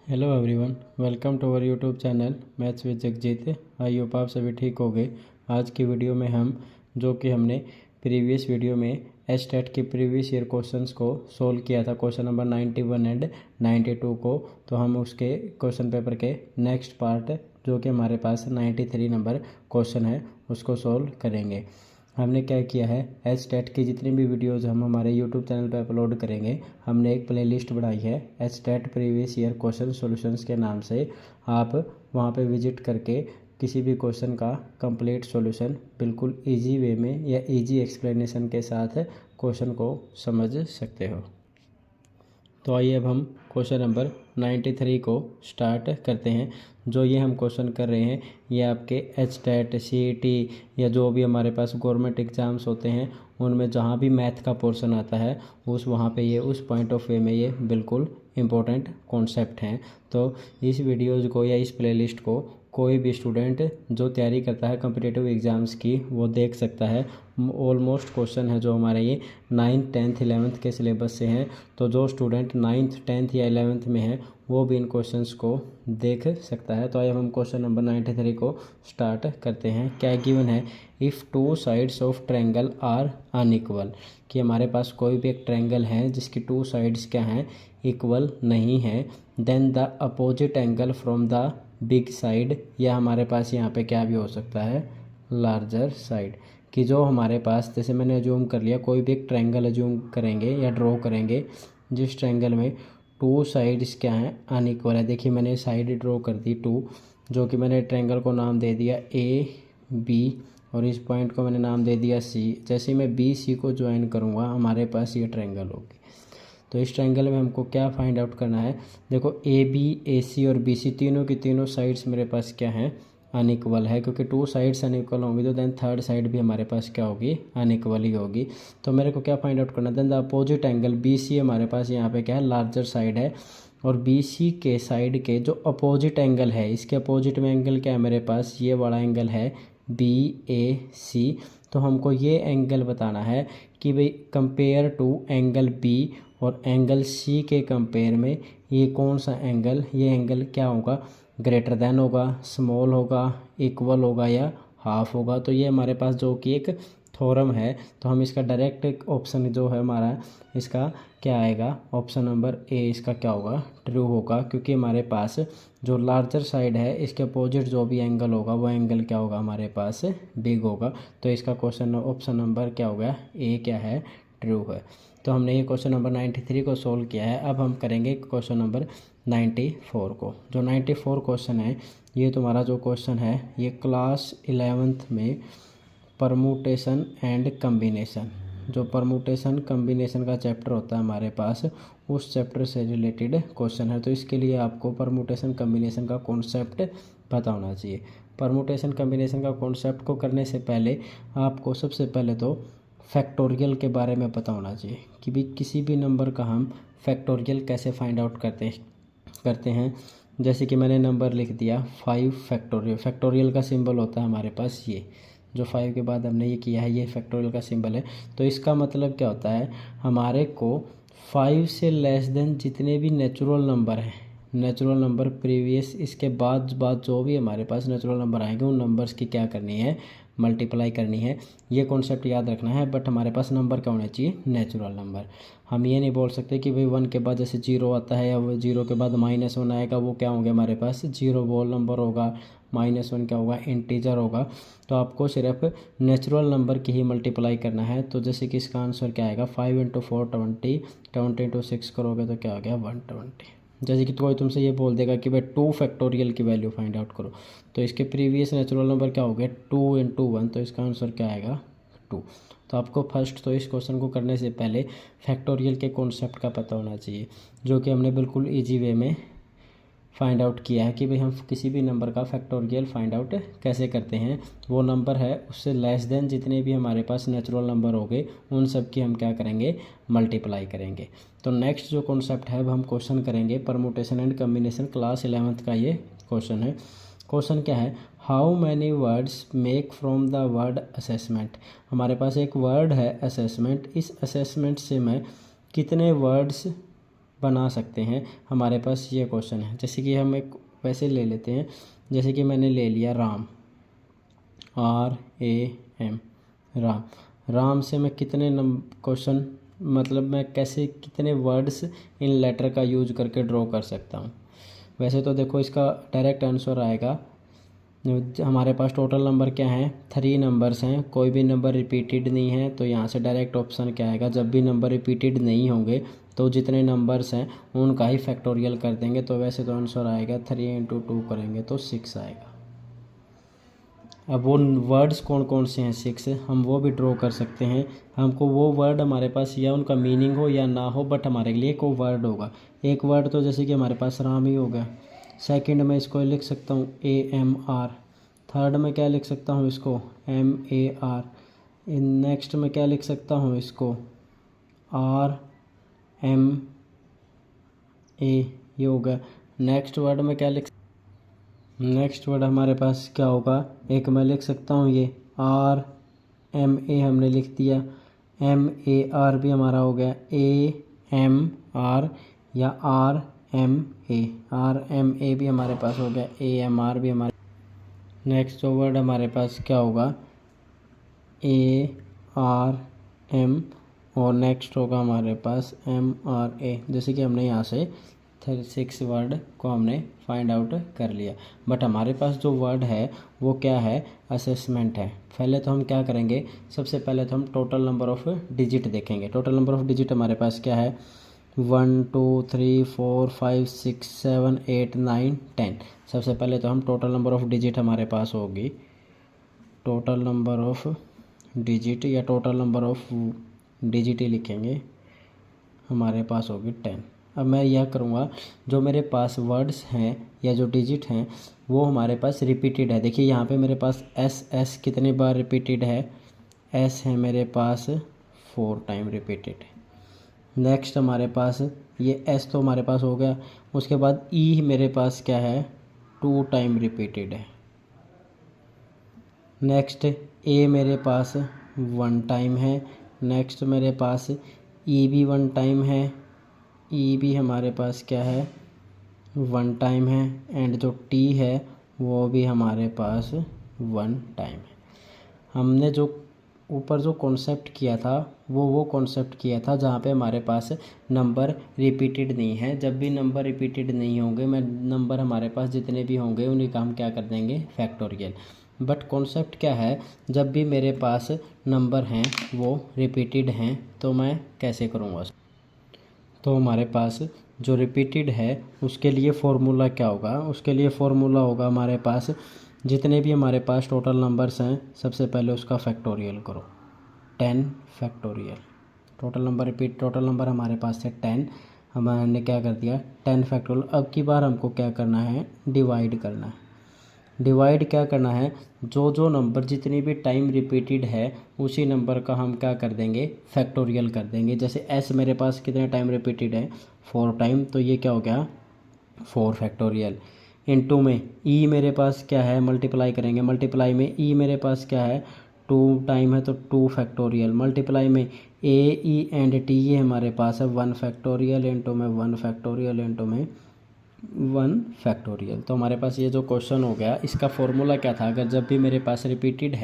Hello everyone, welcome to our YouTube channel maths with Jagjit. I hope आप सभी ठीक हो गए। आज की वीडियो में हम हमने प्रीवियस वीडियो में एचटेट के प्रीवियस ईयर क्वेश्चंस को सोल्व किया था, क्वेश्चन नंबर 91 एंड 92 को। तो हम उसके क्वेश्चन पेपर के नेक्स्ट पार्ट जो कि हमारे पास 93 नंबर क्वेश्चन है उसको सोल्व करेंगे। हमने क्या किया है, एचटेट की जितनी भी वीडियोस हम हमारे यूट्यूब चैनल पर अपलोड करेंगे, हमने एक प्लेलिस्ट बनाई है HTET previous year question solutions के नाम से। आप वहां पे विजिट करके किसी भी क्वेश्चन का कंप्लीट सॉल्यूशन बिल्कुल इजी वे में या इजी एक्सप्लेनेशन के साथ क्वेश्चन को समझ सकते हो। तो आइए अब हम क्वेश्चन नंबर 93 को स्टार्ट करते हैं। जो ये हम क्वेश्चन कर रहे हैं ये आपके एचटेट, सीईटी या जो भी हमारे पास गवर्नमेंट एग्ज़ाम्स होते हैं उनमें जहाँ भी मैथ का पोर्शन आता है वहाँ पे ये उस पॉइंट ऑफ व्यू में ये बिल्कुल इम्पोर्टेंट कॉन्सेप्ट हैं। तो इस वीडियोज़ को या इस प्लेलिस्ट को कोई भी स्टूडेंट जो तैयारी करता है कॉम्पिटिटिव एग्ज़ाम्स की वो देख सकता है। ऑलमोस्ट क्वेश्चन है जो हमारे ये 9th 10th 11th के सिलेबस से हैं। तो जो स्टूडेंट 9th 10th या 11th में है वो भी इन क्वेश्चंस को देख सकता है। तो आइए हम क्वेश्चन नंबर 93 को स्टार्ट करते हैं। क्या गिवन है, if two sides of triangle are unequal, कि हमारे पास कोई भी एक ट्रायंगल है जिसकी टू साइड्स क्या हैं, इक्वल नहीं है, then the opposite angle from the big side, या हमारे पास यहाँ पे क्या भी हो सकता है, लार्जर साइड। कि जो हमारे पास, जैसे मैंने अज्यूम कर लिया, कोई भी एक ट्रायंगल अज्यूम करेंगे या ड्रॉ करेंगे जिस ट्रायंगल में टू साइड्स क्या हैं, अनइक्वल है। देखिए मैंने साइड ड्रॉ कर दी टू, जो कि मैंने ट्रायंगल को नाम दे दिया ए बी और इस पॉइंट को मैंने नाम दे दिया सी। जैसे मैं बी सी को ज्वाइन करूँगा हमारे पास ये ट्रायंगल होगी। तो इस ट्रायंगल में हमको क्या फाइंड आउट करना है, देखो ए बी ए सी और बी सी तीनों की तीनों साइड्स मेरे पास क्या हैं, अनइक्वल है। क्योंकि टू साइड्स अनइक्वल होंगी तो देन थर्ड साइड भी हमारे पास क्या होगी, अनइक्वल ही होगी। तो मेरे को क्या फाइंड आउट करना है, then the opposite angle B C हमारे पास यहाँ पे क्या है, लार्जर साइड है। और बी सी के साइड के जो अपोजिट एंगल है, इसके अपोजिट में एंगल क्या है मेरे पास, ये वाला एंगल है बी ए सी। तो हमको ये एंगल बताना है कि भाई कंपेयर टू एंगल बी और एंगल सी के कंपेयर में ये कौन सा एंगल, ये एंगल क्या होगा, ग्रेटर देन होगा, स्मॉल होगा, इक्वल होगा या हाफ होगा। तो ये हमारे पास जो कि एक थ्योरम है, तो हम इसका डायरेक्ट ऑप्शन जो है हमारा इसका क्या आएगा, ऑप्शन नंबर ए इसका क्या होगा, ट्रू होगा। क्योंकि हमारे पास जो लार्जर साइड है इसके अपोजिट जो भी एंगल होगा वो एंगल क्या होगा, हमारे पास बिग होगा। तो इसका क्वेश्चन ऑप्शन नंबर क्या होगा, ए क्या है, ट्रू है। तो हमने ये क्वेश्चन नंबर 93 को सोल्व किया है। अब हम करेंगे क्वेश्चन नंबर 94 को। जो 94 क्वेश्चन है ये तुम्हारा जो क्वेश्चन है ये क्लास 11th में परमुटेशन एंड कम्बिनेशन, जो परमुटेशन कम्बिनेशन का चैप्टर होता है हमारे पास, उस चैप्टर से रिलेटेड क्वेश्चन है। तो इसके लिए आपको परमुटेशन कम्बिनेशन का कॉन्सेप्ट पता होना चाहिए। परमुटेशन कम्बिनेशन का कॉन्सेप्ट को करने से पहले आपको सबसे पहले तो फैक्टोरियल के बारे में पता होना चाहिए कि भी किसी भी नंबर का हम फैक्टोरियल कैसे फाइंड आउट करते हैं। जैसे कि मैंने नंबर लिख दिया 5 फैक्टोरियल, फैक्टोरियल का सिंबल होता है हमारे पास ये, जो 5 के बाद हमने ये किया है ये फैक्टोरियल का सिंबल है। तो इसका मतलब क्या होता है, हमारे को 5 से लेस देन जितने भी नेचुरल नंबर हैं, नेचुरल नंबर प्रीवियस इसके बाद जो भी हमारे पास नेचुरल नंबर आएंगे उन नंबर्स की क्या करनी है, मल्टीप्लाई करनी है। ये कॉन्सेप्ट याद रखना है। बट हमारे पास नंबर क्या होना चाहिए, नेचुरल नंबर। हम ये नहीं बोल सकते कि भाई 1 के बाद जैसे 0 आता है या 0 के बाद -1 आएगा, वो क्या होंगे हमारे पास, 0 वोल नंबर होगा, -1 क्या होगा, इंटीजर होगा। तो आपको सिर्फ नेचुरल नंबर की ही मल्टीप्लाई करना है। तो जैसे कि इसका आंसर क्या आएगा, 5 × 4 20, 20 × 6 करोगे तो क्या हो गया, 120। जैसे कि कोई तुमसे ये बोल देगा कि भाई 2 फैक्टोरियल की वैल्यू फाइंड आउट करो, तो इसके प्रीवियस नेचुरल नंबर क्या हो गया, 2 × 1, तो इसका आंसर क्या आएगा, 2। तो आपको फर्स्ट तो इस क्वेश्चन को करने से पहले फैक्टोरियल के कॉन्सेप्ट का पता होना चाहिए, जो कि हमने बिल्कुल ईजी वे में फाइंड आउट किया है कि भाई हम किसी भी नंबर का फैक्टोरियल फाइंड आउट कैसे करते हैं। वो नंबर है उससे लेस देन जितने भी हमारे पास नेचुरल नंबर होंगे उन सब की हम क्या करेंगे, मल्टीप्लाई करेंगे। तो नेक्स्ट जो कॉन्सेप्ट है अब हम क्वेश्चन करेंगे permutation and combination, class 11th का ये क्वेश्चन है। क्वेश्चन क्या है, how many words make from the word assessment. हमारे पास एक वर्ड है असेसमेंट, इस असेसमेंट से मैं कितने वर्ड्स बना सकते हैं। हमारे पास ये क्वेश्चन है, जैसे कि हम एक वैसे ले लेते हैं, जैसे कि मैंने ले लिया राम, RAM, राम। राम से मैं कितने क्वेश्चन, मतलब मैं कैसे कितने वर्ड्स इन लेटर का यूज करके ड्रॉ कर सकता हूँ। वैसे तो देखो इसका डायरेक्ट आंसर आएगा, हमारे पास टोटल नंबर क्या हैं, 3 नंबर्स हैं, कोई भी नंबर रिपीटेड नहीं है, तो यहाँ से डायरेक्ट ऑप्शन क्या आएगा, जब भी नंबर रिपीटेड नहीं होंगे तो जितने नंबर्स हैं उनका ही फैक्टोरियल कर देंगे। तो वैसे तो आंसर आएगा 3 × 2 करेंगे तो 6 आएगा। अब वो वर्ड्स कौन कौन से हैं 6, हम वो भी ड्रॉ कर सकते हैं। हमको वो वर्ड हमारे पास या उनका मीनिंग हो या ना हो, बट हमारे लिए कोई वर्ड होगा। एक वर्ड तो जैसे कि हमारे पास राम ही हो गया। सेकंड में इसको लिख सकता हूँ AMR। थर्ड में क्या लिख सकता हूँ इसको MAR। नेक्स्ट में क्या लिख सकता हूँ इसको RMA, ये हो गया। नेक्स्ट वर्ड में क्या लिख, नेक्स्ट वर्ड हमारे पास क्या होगा, एक मैं लिख सकता हूँ ये RMA हमने लिख दिया। MAR भी हमारा हो गया, AMR या RMA भी हमारे पास हो गया, AMR भी हमारे। नेक्स्ट वर्ड हमारे पास क्या होगा ARM, और नेक्स्ट होगा हमारे पास MRA। जैसे कि हमने यहाँ से 6 वर्ड को हमने फाइंड आउट कर लिया। बट हमारे पास जो वर्ड है वो क्या है, असेसमेंट है। पहले तो हम क्या करेंगे, सबसे पहले तो हम टोटल नंबर ऑफ़ डिजिट देखेंगे। टोटल नंबर ऑफ़ डिजिट हमारे पास क्या है, 1 2 3 4 5 6 7 8 9 10। सबसे पहले तो हम टोटल नंबर ऑफ़ डिजिट हमारे पास होगी, टोटल नंबर ऑफ़ डिजिट या टोटल नंबर ऑफ़ डिजिट ही लिखेंगे, हमारे पास होगी 10। अब मैं यह करूँगा, जो मेरे पास वर्ड्स हैं या जो डिजिट हैं वो हमारे पास रिपीटेड है। देखिए यहाँ पे मेरे पास S कितनी बार रिपीटेड है, S है मेरे पास 4 टाइम रिपीटेड है। नेक्स्ट हमारे पास ये S तो हमारे पास हो गया। उसके बाद E मेरे पास क्या है, 2 टाइम रिपीटेड है। नेक्स्ट A मेरे पास 1 टाइम है। नेक्स्ट मेरे पास E भी 1 टाइम है, E भी हमारे पास क्या है 1 टाइम है। एंड जो T है वो भी हमारे पास 1 टाइम है। हमने जो ऊपर जो कॉन्सेप्ट किया था वो कॉन्सेप्ट किया था जहाँ पे हमारे पास नंबर रिपीटेड नहीं है। जब भी नंबर रिपीटेड नहीं होंगे, मैं नंबर हमारे पास जितने भी होंगे उन्हीं का हम क्या कर देंगे, फैक्टोरियल। बट कॉन्सेप्ट क्या है, जब भी मेरे पास नंबर हैं वो रिपीटेड हैं तो मैं कैसे करूँगा। तो हमारे पास जो रिपीटेड है उसके लिए फ़ॉर्मूला क्या होगा, उसके लिए फ़ॉर्मूला होगा हमारे पास, जितने भी हमारे पास टोटल नंबर्स हैं सबसे पहले उसका फैक्टोरियल करो, 10 फैक्टोरियल। टोटल नंबर हमारे पास है 10, हमने क्या कर दिया 10 फैक्टोरियल। अब की बार हमको क्या करना है, डिवाइड करना है। डिवाइड क्या करना है, जो जो नंबर जितनी भी टाइम रिपीटेड है उसी नंबर का हम क्या कर देंगे, फैक्टोरियल कर देंगे। जैसे S मेरे पास कितने टाइम रिपीटेड है, 4 टाइम, तो ये क्या हो गया 4 फैक्टोरियल। इनटू में E मेरे पास क्या है, मल्टीप्लाई करेंगे, मल्टीप्लाई में E मेरे पास क्या है 2 टाइम है तो 2 फैक्टोरियल। मल्टीप्लाई में AE एंड T ये हमारे पास है 1 फैक्टोरियल, इनटू में 1 फैक्टोरियल, इनटू में 1 फैक्टोरियल। तो हमारे पास ये जो क्वेश्चन हो गया इसका फॉर्मूला क्या था, अगर जब भी मेरे पास रिपीटेड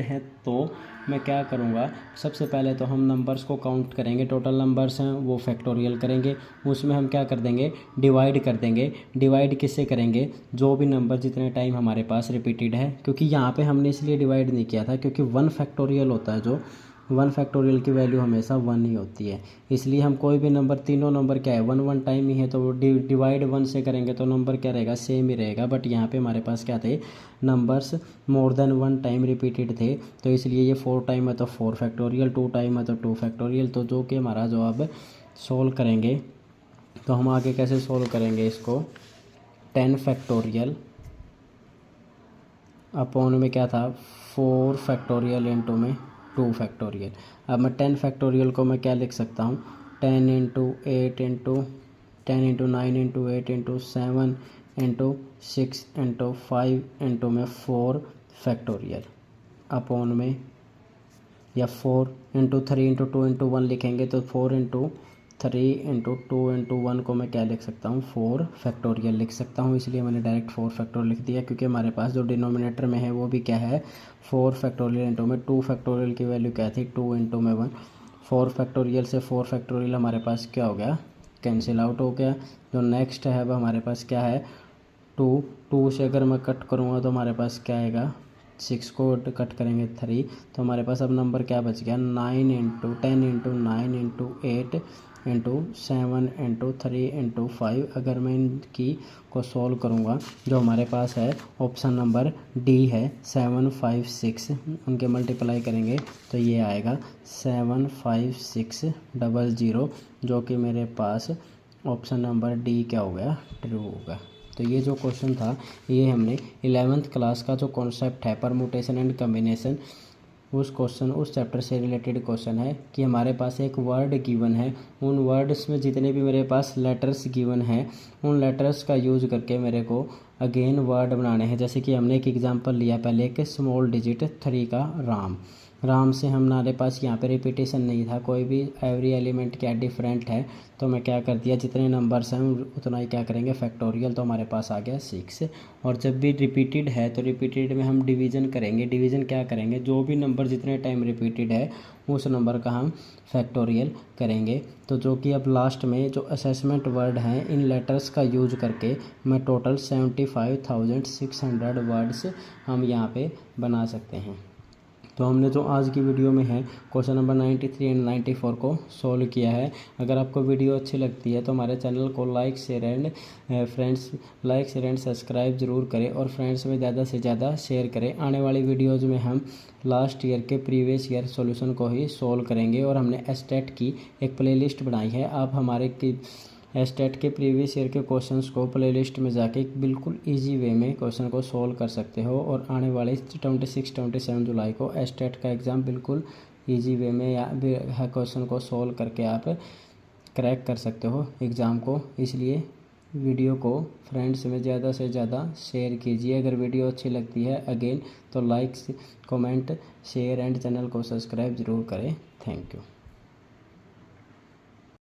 है तो मैं क्या करूँगा, सबसे पहले तो हम नंबर्स को काउंट करेंगे, टोटल नंबर्स हैं वो फैक्टोरियल करेंगे, उसमें हम क्या कर देंगे, डिवाइड कर देंगे। डिवाइड किससे करेंगे, जो भी नंबर जितने टाइम हमारे पास रिपीटेड है, क्योंकि यहाँ पे हमने इसलिए डिवाइड नहीं किया था क्योंकि 1 फैक्टोरियल होता है, जो 1 फैक्टोरियल की वैल्यू हमेशा 1 ही होती है। इसलिए हम कोई भी नंबर, तीनों नंबर क्या है 1 टाइम ही है, तो डिवाइड 1 से करेंगे तो नंबर क्या रहेगा, सेम ही रहेगा। बट यहाँ पे हमारे पास क्या थे, numbers more than 1 time repeated थे, तो इसलिए ये 4 टाइम है तो 4 फैक्टोरियल, 2 टाइम है तो 2 फैक्टोरियल। तो जो कि हमारा जो अब सोल्व करेंगे, तो हम आगे कैसे सोल्व करेंगे इसको, 10 फैक्टोरियल अपॉन में क्या था 4 फैक्टोरियल इंटू में 2 फैक्टोरियल। अब मैं 10 फैक्टोरियल को मैं क्या लिख सकता हूँ, 10 into 8 into 10 into 9 into 8 into 7 into 6 into 5 into में 4 फैक्टोरियल अपॉन में, या 4 इंटू 3 इंटू 2 इंटू 1 लिखेंगे तो 4 इंटू 3 × 2 × 1 को मैं क्या लिख सकता हूँ, 4 फैक्टोरियल लिख सकता हूँ। इसलिए मैंने डायरेक्ट 4 फैक्टोरियल लिख दिया, क्योंकि हमारे पास जो डिनोमिनेटर में है वो भी क्या है, 4 फैक्टोरियल इंटू में 2 फैक्टोरियल की वैल्यू क्या थी, 2 × में 1। 4 फैक्टोरियल से 4 फैक्टोरियल हमारे पास क्या हो गया, कैंसिल आउट हो गया। जो नेक्स्ट है अब हमारे पास क्या है, 2 से अगर मैं कट करूँगा तो हमारे पास क्या आएगा, 6 को कट करेंगे 3, तो हमारे पास अब नंबर क्या बच गया, 9 × 10 × 9 × 8 × 7 × 3 × 5। अगर मैं इनकी को सॉल्व करूँगा, जो हमारे पास है ऑप्शन नंबर डी है 756, उनके मल्टीप्लाई करेंगे तो ये आएगा 75600, जो कि मेरे पास ऑप्शन नंबर डी क्या हो गया, ट्रू होगा। तो ये जो क्वेश्चन था, ये हमने 11th क्लास का जो कॉन्सेप्ट है परमुटेशन एंड कम्बिनेशन, उस चैप्टर से रिलेटेड क्वेश्चन है कि हमारे पास एक वर्ड गिवन है, उन वर्ड्स में जितने भी मेरे पास लेटर्स गिवन हैं, उन लेटर्स का यूज़ करके मेरे को अगेन वर्ड बनाने हैं। जैसे कि हमने एक एग्जांपल लिया पहले, एक स्मॉल डिजिट 3 का राम से हमारे पास यहाँ पे रिपीटेशन नहीं था, कोई भी एवरी एलिमेंट क्या डिफरेंट है, तो मैं क्या कर दिया, जितने नंबर्स हैं उतना ही क्या करेंगे, फैक्टोरियल, तो हमारे पास आ गया 6। और जब भी रिपीटेड है तो रिपीटेड में हम डिवीज़न करेंगे। डिवीज़न क्या करेंगे, जो भी नंबर जितने टाइम रिपीटेड है उस नंबर का हम फैक्टोरियल करेंगे। तो जो कि अब लास्ट में जो असेसमेंट वर्ड हैं, इन लेटर्स का यूज करके मैं टोटल 75,600 वर्ड्स हम यहाँ पे बना सकते हैं। तो हमने जो आज की वीडियो में है क्वेश्चन नंबर 93 एंड 94 को सॉल्व किया है। अगर आपको वीडियो अच्छी लगती है तो हमारे चैनल को लाइक शेयर एंड सब्सक्राइब जरूर करें, और फ्रेंड्स में ज़्यादा से ज़्यादा शेयर करें। आने वाली वीडियोज़ में हम लास्ट ईयर के प्रीवियस ईयर सॉल्यूशन को ही सॉल्व करेंगे, और हमने एस्टेट की एक प्लेलिस्ट बनाई है। आप हमारे एस्टेट के प्रीवियस ईयर के क्वेश्चंस को प्लेलिस्ट में जाके बिल्कुल इजी वे में क्वेश्चन को सॉल्व कर सकते हो, और आने वाले 26-27 जुलाई को एस्टेट का एग्ज़ाम बिल्कुल इजी वे में या क्वेश्चन को सॉल्व करके आप क्रैक कर सकते हो एग्ज़ाम को। इसलिए वीडियो को फ्रेंड्स में ज़्यादा से ज़्यादा शेयर कीजिए। अगर वीडियो अच्छी लगती है अगेन तो like, comment, share and channel को सब्सक्राइब ज़रूर करें। Thank you.